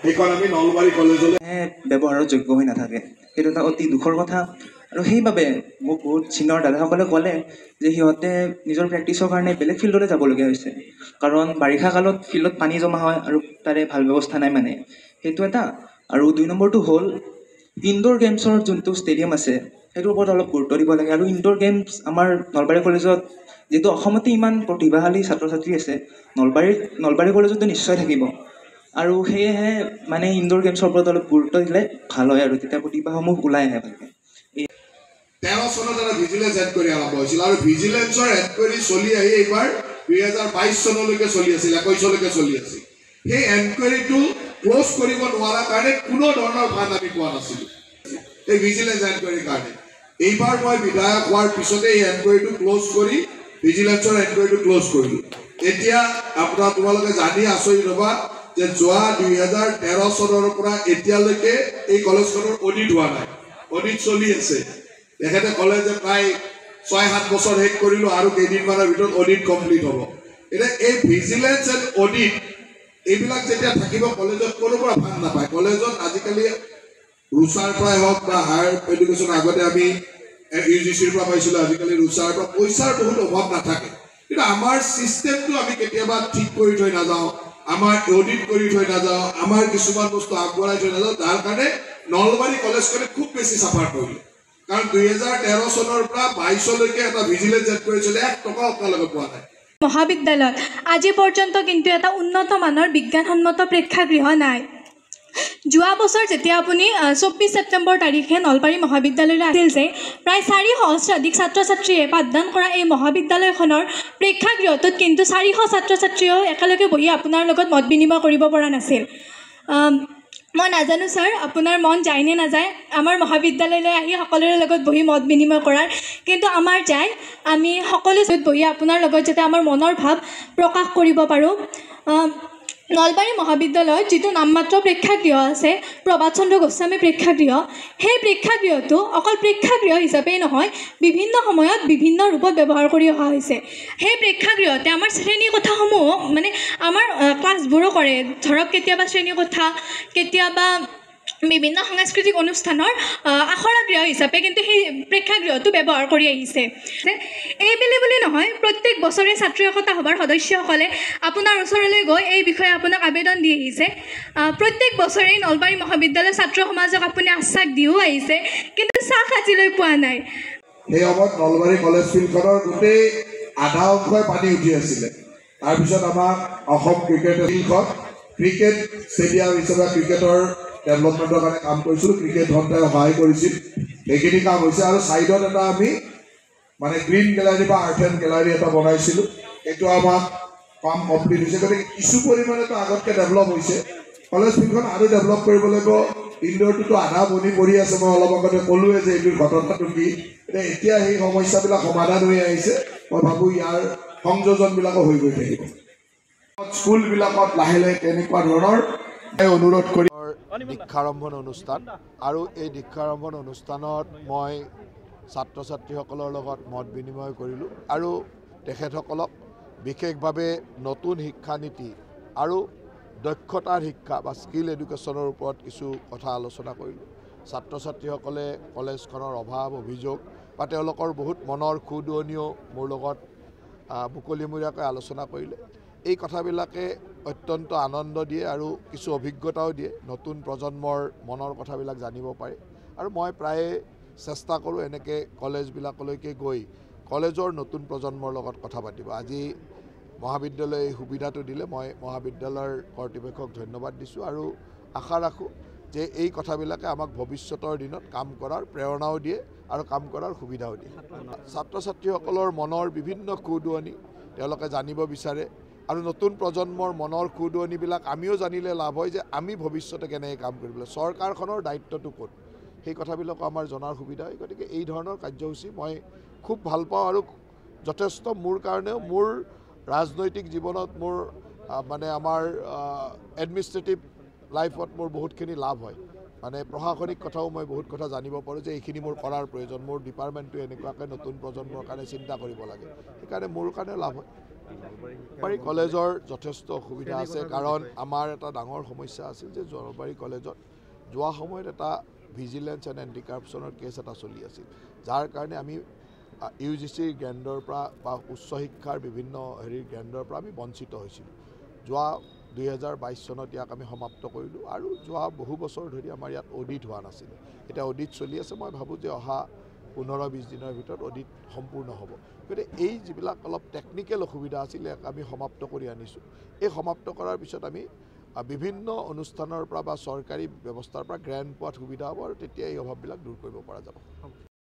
সেইখন আমি নলবাৰী কলেজলৈ ব্যৱহাৰৰ যোগ্য হৈ নাথাকে। সেইটো এটা অতি দুখৰ কথা। আৰু সেইবাবে মোক বহুত চিনিয়ৰ দাদাসকলে ক'লে যে সিহঁতে নিজৰ প্ৰেক্টিছৰ কাৰণে বেলেগ ফিল্ডলৈ যাবলগীয়া হৈছে, কাৰণ বাৰিষা কালত ফিল্ডত পানী জমা হয় আৰু তাৰে ভাল ব্যৱস্থা নাই মানে, সেইটো এটা। আৰু 2 নম্বৰটো হ'ল ইনডোৰ গেমছৰ যোনটো ষ্টেডিয়াম আছে সেইটোৰ ওপৰত অলপ গুৰুত্ব দিব লাগে। আৰু ইনডোৰ গেমছ আমাৰ নলবাৰী কলেজত যিহেতু অসমতে ইমান প্ৰতিভাশালী ছাত্ৰ ছাত্ৰী আছে, নলবাৰী কলেজতো নিশ্চয় থাকিব। আৰু সেয়েহে মানে ইনডোৰ গেমছৰ ওপৰত অলপ গুৰুত্ব দিলে ভাল হয় আৰু তেতিয়া প্ৰতিভাসমূহ ওলাই আহে ভালকৈ। 13 চনত এটা ভিজিলেন্স এনকুৱাৰী আৰম্ভ হৈছিল আৰু ভিজিলেন্সৰ এনকুৱাৰী চলি আহি এইবাৰ 2022 চনলৈকে চলি আছিল, 21লৈকে চলি আছিল। সেই এনকুৱাৰীটো ক্লোজ কৰিব নোৱাৰা কাৰণে কোনো ধৰণৰ ফাণ্ড আমি পোৱা নাছিলোঁ এই ভিজিলেন্স এনকুৱাৰীৰ কাৰণে। এইবাৰ মই বিধায়ক হোৱাৰ পিছতে এই এনকুৱাৰীটো ক্লোজ কৰি ভিজিলেন্সৰ এনকুৱাৰীটো ক্লোজ কৰিলোঁ। এতিয়া তোমালোকে জানি আচৰিত হ'বা যে যোৱা 2013 চনৰ পৰা এতিয়ালৈকে এই কলেজখনৰ অডিট হোৱা নাই, অডিট চলি আছে। তেখেতে ক'লে যে প্ৰায় 6-7 বছৰ শেষ কৰিলোঁ আৰু কেইদিনমানৰ ভিতৰত অডিট কমপ্লিট হ'ব। এতিয়া এই ভিজিলেন্স এণ্ড অডিট এইবিলাক যেতিয়া থাকিব কলেজত কোনো পৰা ফাণ্ড নাপায়। কলেজত আজিকালি ৰুচাৰ পৰাই হওক বা হায়াৰ এডুকেশ্যন, আগতে আমি UGCৰ পৰা পাইছিলোঁ, আজিকালি ৰুচাৰ পৰা পইচাৰ বহুত অভাৱ নাথাকে। কিন্তু আমাৰ ছিষ্টেমটো আমি কেতিয়াবা ঠিক কৰি থৈ নাযাওঁ, আমাৰ অডিট কৰি থৈ নাযাওঁ, আমাৰ কিছুমান বস্তু আগবঢ়াই থৈ নাযাওঁ, যাৰ কাৰণে নলবাৰী কলেজখনে খুব বেছি চাফাৰ কৰিলে। কাৰণ 2013 চনৰ পৰা 22লৈকে এটা ভিজিলেন্স এনকুৱাৰী চলি 1 টকা আপোনালোকে পোৱা নাই। মহাবিদ্যালয়ত আজি পৰ্যন্ত কিন্তু এটা উন্নত মানৰ বিজ্ঞানসন্মত প্ৰেক্ষাগৃহ নাই। যোৱা বছৰ যেতিয়া আপুনি 24 ছেপ্টেম্বৰ তাৰিখে নলবাৰী মহাবিদ্যালয়লৈ আছিল যে প্ৰায় 4 সহস্ৰাধিক ছাত্ৰ ছাত্ৰীয়ে পাঠদান কৰা এই মহাবিদ্যালয়খনৰ প্ৰেক্ষাগৃহটোত কিন্তু 400 ছাত্ৰ ছাত্ৰীয়েও একেলগে বহি আপোনাৰ লগত মত বিনিময় কৰিব পৰা নাছিল। মই নাজানো ছাৰ আপোনাৰ মন যায় নে নাযায় আমাৰ মহাবিদ্যালয়লৈ আহি সকলোৰে লগত বহি মত বিনিময় কৰাৰ, কিন্তু আমাৰ যায়। আমি সকলো বহি আপোনাৰ লগত যাতে আমাৰ মনৰ ভাৱ প্ৰকাশ কৰিব পাৰোঁ। নলবাৰী মহাবিদ্যালয়ত যিটো নামমাত্ৰ প্ৰেক্ষাগৃহ আছে, প্ৰভাত চন্দ্ৰ গোস্বামী প্ৰেক্ষাগৃহ, সেই প্ৰেক্ষাগৃহটো অকল প্ৰেক্ষাগৃহ হিচাপেই নহয়, বিভিন্ন সময়ত বিভিন্ন ৰূপত ব্যৱহাৰ কৰি অহা হৈছে। সেই প্ৰেক্ষাগৃহতে আমাৰ শ্ৰেণীকোঠাসমূহ মানে আমাৰ ক্লাছবোৰো কৰে, ধৰক কেতিয়াবা শ্ৰেণীকোঠা, কেতিয়াবা বিভিন্ন সাংস্কৃতিক অনুষ্ঠানৰ আখৰা গৃহ হিচাপে কিন্তু সেই প্ৰেক্ষাগৃহটো ব্যৱহাৰ কৰি আহিছে। এইবেলি বুলি নহয়, প্ৰত্যেক বছৰে ছাত্ৰ একতা সভাৰ সদস্যসকলে আপোনাৰ ওচৰলৈ গৈ এই বিষয়ে আপোনাক আবেদন দি আহিছে। প্ৰত্যেক বছৰেই নলবাৰী মহাবিদ্যালয়ৰ ছাত্ৰ সমাজক আপুনি আশ্বাস দিও আহিছে, কিন্তু চাহ আজিলৈ পোৱা নাই। সেই সময়ত নলবাৰী কলেজ ফিল্ডখনৰ গোটেই আধা অংশই পানী উঠি আছিলে। তাৰপিছত আমাৰ অসম ক্ৰিকেট ফিল্ডখন ক্ৰিকেট ষ্টেডিয়াম হিচাপে ক্ৰিকেটৰ ডেভেলপমেণ্টৰ কাৰণে কাম কৰিছিলোঁ, ক্ৰিকেট ঘণ্টাই সহায় কৰিছিল, সেইখিনি কাম হৈছে। আৰু ছাইডত এটা আমি মানে গ্ৰীণ গেলাৰী বা আৰ্ট এণ্ড গেলাৰী এটা বনাইছিলোঁ, সেইটো আমাক কাম কমপ্লিট হৈছে। গতিকে কিছু পৰিমাণেতো আগতকৈ ডেভেলপ হৈছে। কলেজ ফিল্ডখন আৰু ডেভেলপ কৰিব লাগিব। ইনডোৰটোতো আধা বনি পৰি আছে, মই অলপ আগতে ক'লোৱে যে এইটোৰ ঘটনাটো কি। এতিয়া সেই সমস্যাবিলাক সমাধান হৈ আহিছে। মই ভাবোঁ ইয়াৰ সংযোজনবিলাকো হৈ গৈ থাকিব। স্কুলবিলাকত লাহে লাহে তেনেকুৱা ধৰণৰ অনুৰোধ কৰি দীক্ষাৰম্ভণ অনুষ্ঠান, আৰু এই দীক্ষাৰম্ভণ অনুষ্ঠানত মই ছাত্ৰ ছাত্ৰীসকলৰ লগত মত বিনিময় কৰিলোঁ আৰু তেখেতসকলক বিশেষভাৱে নতুন শিক্ষানীতি আৰু দক্ষতাৰ শিক্ষা বা স্কিল এডুকেশ্যনৰ ওপৰত কিছু কথা আলোচনা কৰিলোঁ। ছাত্ৰ ছাত্ৰীসকলে কলেজখনৰ অভাৱ অভিযোগ বা তেওঁলোকৰ বহুত মনৰ খুদুৱনিও মোৰ লগত মুকলিমূৰীয়াকৈ আলোচনা কৰিলে। এই কথাবিলাকে অত্যন্ত আনন্দ দিয়ে আৰু কিছু অভিজ্ঞতাও দিয়ে, নতুন প্ৰজন্মৰ মনৰ কথাবিলাক জানিব পাৰে। আৰু মই প্ৰায়ে চেষ্টা কৰোঁ এনেকৈ কলেজবিলাকলৈকে গৈ কলেজৰ নতুন প্ৰজন্মৰ লগত কথা পাতিব। আজি মহাবিদ্যালয়ে এই সুবিধাটো দিলে মই মহাবিদ্যালয়ৰ কৰ্তৃপক্ষক ধন্যবাদ দিছোঁ আৰু আশা ৰাখোঁ যে এই কথাবিলাকে আমাক ভৱিষ্যতৰ দিনত কাম কৰাৰ প্ৰেৰণাও দিয়ে আৰু কাম কৰাৰ সুবিধাও দিয়ে। ছাত্ৰ ছাত্ৰীসকলৰ মনৰ বিভিন্ন খুদুৱনি তেওঁলোকে জানিব বিচাৰে আৰু নতুন প্ৰজন্মৰ মনৰ খুদুৱনিবিলাক আমিও জানিলে লাভ হয় যে আমি ভৱিষ্যতে কেনেকৈ কাম কৰিব লাগিব, চৰকাৰখনৰ দায়িত্বটো ক'ত, সেই কথাবিলাকো আমাৰ জনাৰ সুবিধা হয়। গতিকে এই ধৰণৰ কাৰ্যসূচী মই খুব ভাল পাওঁ আৰু যথেষ্ট মোৰ কাৰণেও মোৰ ৰাজনৈতিক জীৱনত মোৰ মানে আমাৰ এডমিনিষ্ট্ৰেটিভ লাইফত মোৰ বহুতখিনি লাভ হয়। মানে প্ৰশাসনিক কথাও মই বহুত কথা জানিব পাৰোঁ যে এইখিনি মোৰ কৰাৰ প্ৰয়োজন, মোৰ ডিপাৰ্টমেণ্টটো এনেকুৱাকৈ নতুন প্ৰজন্মৰ কাৰণে চিন্তা কৰিব লাগে, সেইকাৰণে মোৰ কাৰণে লাভ হয়। নলবাৰী কলেজৰ যথেষ্ট অসুবিধা আছে, কাৰণ আমাৰ এটা ডাঙৰ সমস্যা আছিল যে নলবাৰী কলেজত যোৱা সময়ত এটা ভিজিলেন্স এণ্ড এণ্টি কাৰাপশ্যনৰ কেছ এটা চলি আছিল, যাৰ কাৰণে আমি UGCৰ গ্ৰেণ্ডৰ পৰা বা উচ্চ শিক্ষাৰ বিভিন্ন গ্ৰেণ্ডৰ পৰা আমি বঞ্চিত হৈছিলোঁ। যোৱা 2022 চনত ইয়াক আমি সমাপ্ত কৰিলোঁ আৰু যোৱা বহু বছৰ ধৰি আমাৰ ইয়াত অডিট হোৱা নাছিল। এতিয়া অডিট চলি আছে, মই ভাবোঁ যে অহা 15-20 দিনৰ ভিতৰত অডিট সম্পূৰ্ণ হ'ব। গতিকে এই যিবিলাক অলপ টেকনিকেল অসুবিধা আছিল ইয়াক আমি সমাপ্ত কৰি আনিছোঁ। এই সমাপ্ত কৰাৰ পিছত আমি বিভিন্ন অনুষ্ঠানৰ পৰা বা চৰকাৰী ব্যৱস্থাৰ পৰা গ্ৰেণ্ট পোৱাত সুবিধা হ'ব আৰু তেতিয়া এই অভাৱবিলাক দূৰ কৰিব পৰা যাব।